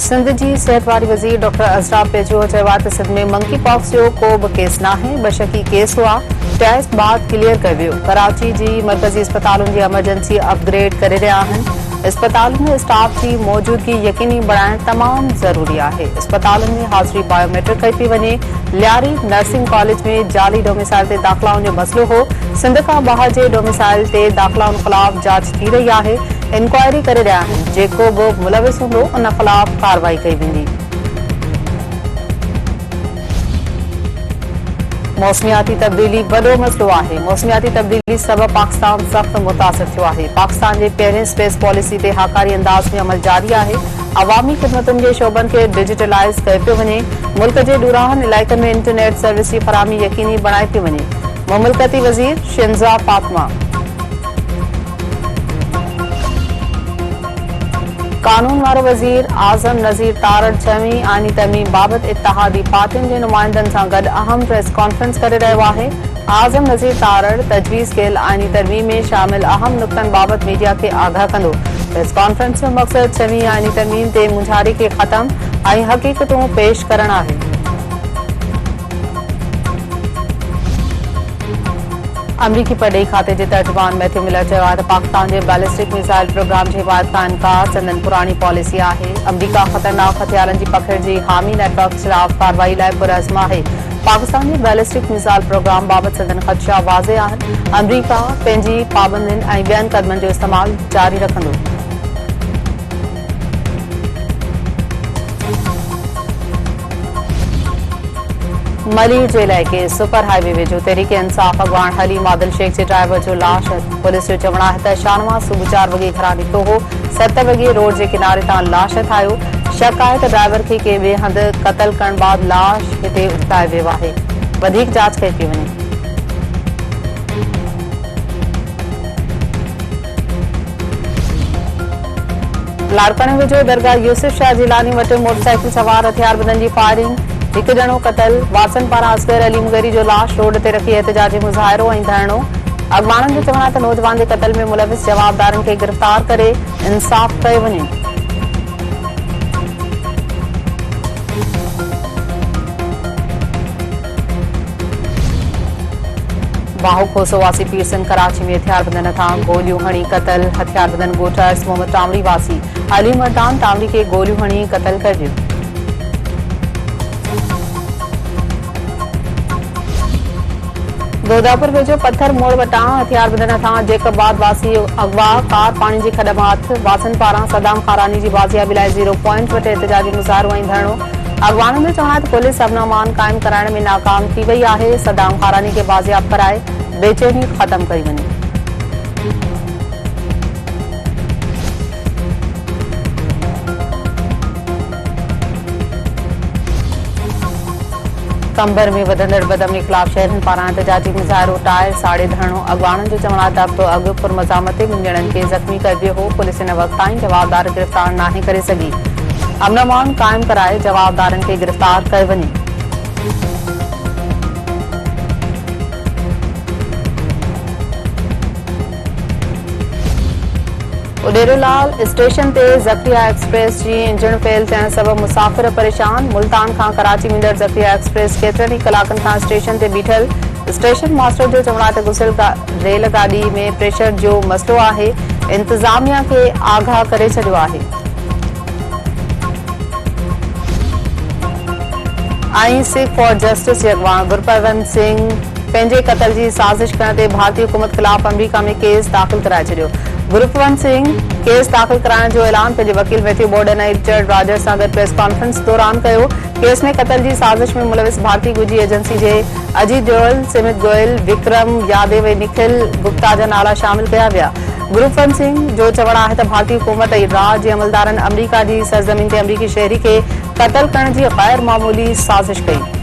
सिंध जी सेहत वारी वज़ीर डॉक्टर अज़रा पेजो चयो आहे त सिंध में मंकी पॉक्स जो को बि केस नाहे। बशकी केस हुआ टेस्ट बाद क्लियर कयो वियो। कराची जी मरकज़ी अस्पतालुनि जी एमरजेंसी अपग्रेड करे रहिया आहिनि। अस्पतालुनि में स्टाफ की मौजूदगी यकीनी बनाइण तमाम ज़रूरी आहे। अस्पतालुनि में हाज़िरी बायोमेट्रिक कई पई वञे। लियारी नर्सिंग कॉलेज में जाली डोमिसाइल ते दाख़िलाउनि जो मसइलो हो। सिंध खां ॿाहिरि जे डोमिसाइल ते दाख़िलाउनि ख़िलाफ़ जांच थी रही आहे। इंक्वायरी करे रहिया आहिनि। जेको बि मुलविस हूंदो उन ख़िलाफ़ कार्रवाई कई वेंदी। मौसमियाती तब्दीली वॾो मसइलो आहे। मौसमियाती तब्दीली सबबि पाकिस्तान सख़्त मुतासिर थियो आहे। पाकिस्तान जे पहिरें स्पेस पॉलिसी ते हाकारी अंदाज़ में अमल जारी आहे। अवामी ख़िदमतुनि जे शोबनि खे डिजिटलाइज़ कयो पियो वञे। मुल्क जे ॾुराहनि इलाइक़नि में इंटरनेट सर्विस जी फराहमी यकीनी बणाई पई वञे। मुमलिकती वज़ीर शिंज़ा फातिमा। कानून वारो वज़ीर आज़म नज़ीर तारड़ छवीं आईनी तरमीम बाबति इत्तेहादी पार्टियुनि जे नुमाइंदनि सां गॾु अहम प्रेस कॉन्फ्रेंस करे रहियो आहे। आज़म नज़ीर तारड़ तजवीज़ कयल आईनी तरमीम में शामिल अहम नुक़्तनि बाबति मीडिया खे आगाह कंदो। प्रेस कॉन्फ्रेंस जो मक़सदु छवीं आईनी तरमीम ते मुंझारी खे ख़त्म ऐं हक़ीक़तूं पेश करणु आहे। अमरीकी परॾेही खाते जे तर्जुमान मैथ्यू मिलर चयो आहे त पाकिस्तान जे बैलिस्टिक मिसाइल प्रोग्राम जी हिमायत खां इनकार संदन पुरानी पॉलिसी आहे। अमरीका ख़तरनाक हथियारनि जी पकड़ जी हामी नेटवर्क ख़िलाफ़ कार्रवाई लाइ पुरअज़्म आहे। पाकिस्तान जे बैलिस्टिक मिसाइल प्रोग्राम बाबति संदन ख़दशा वाज़े आहिनि। अमरीका पंहिंजी पाबंदियुनि ऐं ॿियनि क़दमनि जो इस्तेमालु जारी रखंदो। मलीर जे इलाइक़े सुपर हाईवे वेझो तहरीक इंसाफ़ अॻवान हलीम आदिल शेख जे ड्राइवर जो लाश पुलिस जो चवणु आहे त शानवाज़ सुबुह 4 वॻे घरां निकितो हो। 7 वॻे रोड जे किनारे तां लाश ठाहियो। शक आहे त ड्राइवर खे के ॿिए हंधि क़तल करण बाद लाश हिते उताए वियो आहे। वधीक जांच कई पई वञे। लाड़काने वेझो दरगाह यूसुफ शाह जिलानी वटि मोटरसाइकिल सवार हथियारबंदनि जी फायरिंग। हिकु ॼणो क़तल। वासन पारां असगर अली मुगरी जो लाश रोड ते रखी एहतजाजी मुज़ाहिरो ऐं धरणो। अॻवाननि जो चवणु आहे त नौजवान जे क़तल में मुलविस जवाबदारनि खे गिरफ़्तार करे इंसाफ़ कयो वञे। बाहुखोसो वासी पीरसन कराची में हथियारबंदनि हथां गोलियूं हणी क़तल। हथियारबंदनि ॻोठ मोहम्मद टामरी वासी अली मर्दान टामरी खे गोलियूं हणी क़तल कयो वियो। दोदापुर वेझो पत्थर मोड़ वटां हथियारबंदनि हथां जेकबाद वासी अगवा कार पाणी जी खॾ मां हथ। वासन पारां सदाम खारानी जी बाज़ियाबी लाइ 0 पॉइंट वटि एहतजाजी मुज़ाहिरो ऐं धरणो। अॻवाननि जो चवणु आहे त पुलिस अमन क़ाइम कराइण में नाकाम थी वई आहे। सदाम खारानी खे बाज़ियाब कराए बेचैनी ख़त्म कई वञे। कंबर में वधंदड़ बदअमनी ख़िलाफ़ शहरनि पारां एहतजाजी मुज़ाहिरो टायर साड़े धरणो। अॻवाननि जो चवणु आहे त हफ़्तो अॻु पुरमज़ामत ते 2 ॼणनि खे ज़ख़्मी कयो वियो हो। पुलिस हिन वक़्त ताईं जवाबदार गिरफ़्तार नाहे करे सघी। अमन क़ाइम कराए जवाबदारनि खे गिरफ़्तार कयो वञे। उडेरोलाल स्टेशन ते ज़करिया एक्सप्रेस जी इंजन फेल थियण सबबि मुसाफ़िर परेशान। मुल्तान खां कराची वेंदड़ ज़करिया एक्सप्रेस केतिरनि ई कलाकनि खां स्टेशन ते बीठल। स्टेशन मास्टर जो चवणु आहे त घुसियल रेलगाॾी में प्रेशर जो मसइलो आहे। इंतज़ामिया खे आगाह करे छॾियो आहे। ऐं सिख फॉर जस्टिस जे अॻवान गुरपरवंत सिंह पंहिंजे क़तल जी साज़िश करण ते भारतीय हुकूमत ख़िलाफ़ अमरीका में केस दाख़िल कराए छॾियो। गुरपरवंत सिंह केस दाख़िल कराइण जो ऐलान पंहिंजे वकील मैथ्यू बोर्डन ऐं रिचर्ड रॉजर्स सां गॾु प्रेस कॉन्फ्रेंस दौरान कयो। केस में क़तल जी साज़िश में मुलविस भारतीय ॻुझी एजेंसी जे अजीत डोयल, सिमित गोयल, विक्रम यादव ऐं निखिल गुप्ता जा नाला शामिल कया विया। गुरपरवंत सिंह जो चवणु आहे त भारतीय हुकूमत ऐं राज जे अमलदारनि अमरीका जी सरज़मीन ते अमरीकी शहरी खे क़तल करण जी गैर मामूली साज़िश कई।